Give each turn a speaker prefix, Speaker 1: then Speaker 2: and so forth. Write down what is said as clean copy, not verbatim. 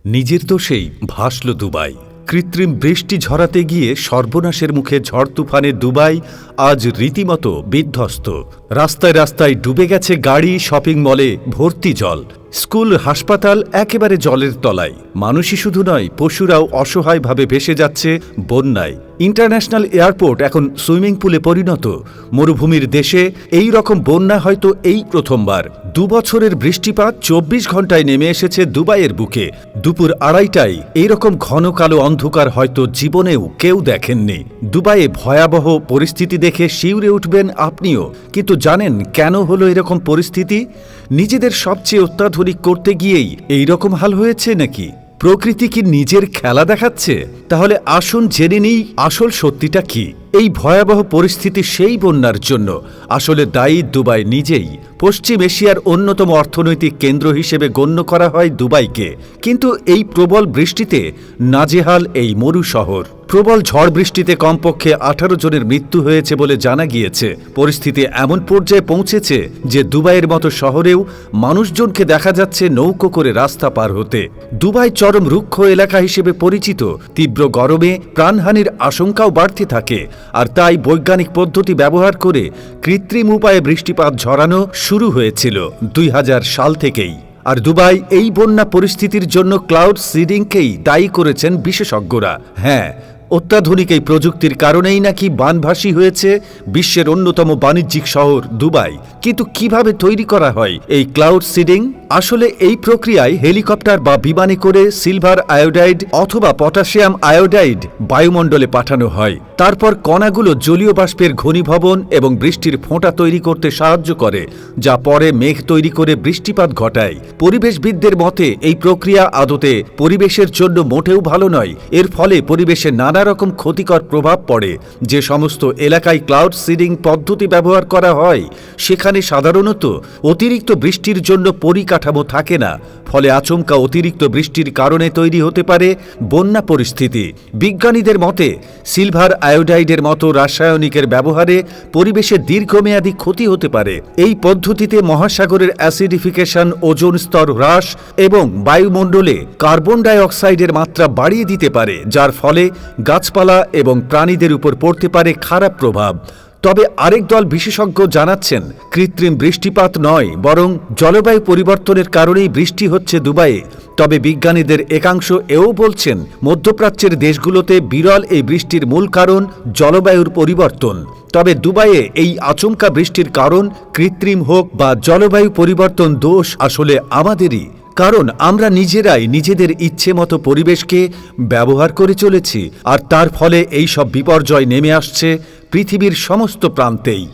Speaker 1: নিজের দোষেই ভাসল দুবাই। কৃত্রিম বৃষ্টি ঝরাতে গিয়ে সর্বনাশের মুখে ঝড় তুফানে দুবাই আজ রীতিমতো বিধ্বস্ত। রাস্তায় রাস্তায় ডুবে গেছে গাড়ি, শপিং মলে ভর্তি জল, স্কুল হাসপাতাল একেবারে জলের তলায়। মানুষই শুধু নয়, পশুরাও অসহায়ভাবে ভেসে যাচ্ছে বন্যায়। ইন্টারন্যাশনাল এয়ারপোর্ট এখন সুইমিং পুলে পরিণত। মরুভূমির দেশে এই রকম বন্যা হয়তো এই প্রথমবার। 2 বছরের বৃষ্টিপাত 24 ঘন্টায় নেমে এসেছে দুবাইয়ের বুকে। দুপুর 2:30টায় এইরকম ঘন কালো অন্ধকার হয়তো জীবনেও কেউ দেখেননি। দুবাইয়ে ভয়াবহ পরিস্থিতি দেখে শিউরে উঠবেন আপনিও। কিন্তু জানেন কেন হলো এরকম পরিস্থিতি? নিজেদের সবচেয়ে অত্যাধুনিক করতে গিয়েই এই রকম হাল হয়েছে নাকি? প্রকৃতি কি নিজের খেলা দেখাচ্ছে? তাহলে আসুন জেনে নিই আসল সত্যিটা কি। এই ভয়াবহ পরিস্থিতি সেই বন্যার জন্য আসলে দায়ী দুবাই নিজেই। পশ্চিম এশিয়ার অন্যতম অর্থনৈতিক কেন্দ্র হিসেবে গণ্য করা হয় দুবাইকে, কিন্তু এই প্রবল বৃষ্টিতে নাজেহাল এই মরু শহর। প্রবল ঝড় বৃষ্টিতে কমপক্ষে 18 জনের মৃত্যু হয়েছে বলে জানা গিয়েছে। পরিস্থিতি এমন পর্যায়ে পৌঁছেছে যে দুবাইয়ের মতো শহরেও মানুষজনকে দেখা যাচ্ছে নৌকো করে রাস্তা পার হতে। দুবাই চরম রুক্ষ এলাকা হিসেবে পরিচিত। তীব্র গরমে প্রাণহানির আশঙ্কাও বাড়তে থাকে, আর তাই বৈজ্ঞানিক পদ্ধতি ব্যবহার করে কৃত্রিম উপায়ে বৃষ্টিপাত ঝরানো শুরু হয়েছিল 2000 সাল থেকেই। আর দুবাই এই বন্যা পরিস্থিতির জন্য ক্লাউড সিডিংকেই দায়ী করেছেন বিশেষজ্ঞরা। হ্যাঁ, অত্যাধুনিক এই প্রযুক্তির কারণেই নাকি বানভাসী হয়েছে বিশ্বের অন্যতম বাণিজ্যিক শহর দুবাই। কিন্তু কিভাবে তৈরি করা হয় এই ক্লাউড সিডিং? আসলে এই প্রক্রিয়ায় হেলিকপ্টার বা বিমানে করে সিলভার আয়োডাইড অথবা পটাশিয়াম আয়োডাইড বায়ুমণ্ডলে পাঠানো হয়। তারপর কণাগুলো জলীয় বাষ্পের ঘনীভবন এবং বৃষ্টির ফোঁটা তৈরি করতে সাহায্য করে, যা পরে মেঘ তৈরি করে বৃষ্টিপাত ঘটায়। পরিবেশবিদদের মতে এই প্রক্রিয়া আদতে পরিবেশের জন্য মোটেও ভালো নয়। এর ফলে পরিবেশে নানা রকম ক্ষতিকর প্রভাব পড়ে। যে সমস্ত এলাকায় ক্লাউড সিডিং পদ্ধতি ব্যবহার করা হয় সেখানে সাধারণত অতিরিক্ত বৃষ্টির জন্য পরিকাঠামো থাকে না। ফলে আচমকা অতিরিক্ত বৃষ্টির কারণে তৈরি হতে পারে বন্যা পরিস্থিতি। বিজ্ঞানীদের মতে সিলভার আয়োডাইডের মতো রাসায়নিকের ব্যবহারে পরিবেশে দীর্ঘমেয়াদী ক্ষতি হতে পারে। এই পদ্ধতিতে মহাসাগরের অ্যাসিডিফিকেশন, ওজোন স্তর হ্রাস এবং বায়ুমণ্ডলে কার্বন ডাই অক্সাইডের মাত্রা বাড়িয়ে দিতে পারে, যার ফলে গাছপালা এবং প্রাণীদের উপর পড়তে পারে খারাপ প্রভাব। তবে আরেক দল বিশেষজ্ঞ জানাচ্ছেন, কৃত্রিম বৃষ্টিপাত নয়, বরং জলবায়ু পরিবর্তনের কারণেই বৃষ্টি হচ্ছে দুবাইয়ে। তবে বিজ্ঞানীদের একাংশ এও বলছেন, মধ্যপ্রাচ্যের দেশগুলোতে বিরল এই বৃষ্টির মূল কারণ জলবায়ুর পরিবর্তন। তবে দুবাইয়ে এই আচমকা বৃষ্টির কারণ কৃত্রিম হোক বা জলবায়ু পরিবর্তন, দোষ আসলে আমাদেরই। কারণ আমরা নিজেরাই নিজেদের ইচ্ছে মতো পরিবেশকে ব্যবহার করে চলেছি, আর তার ফলে এই সব বিপর্যয় নেমে আসছে পৃথিবীর সমস্ত প্রান্তেই।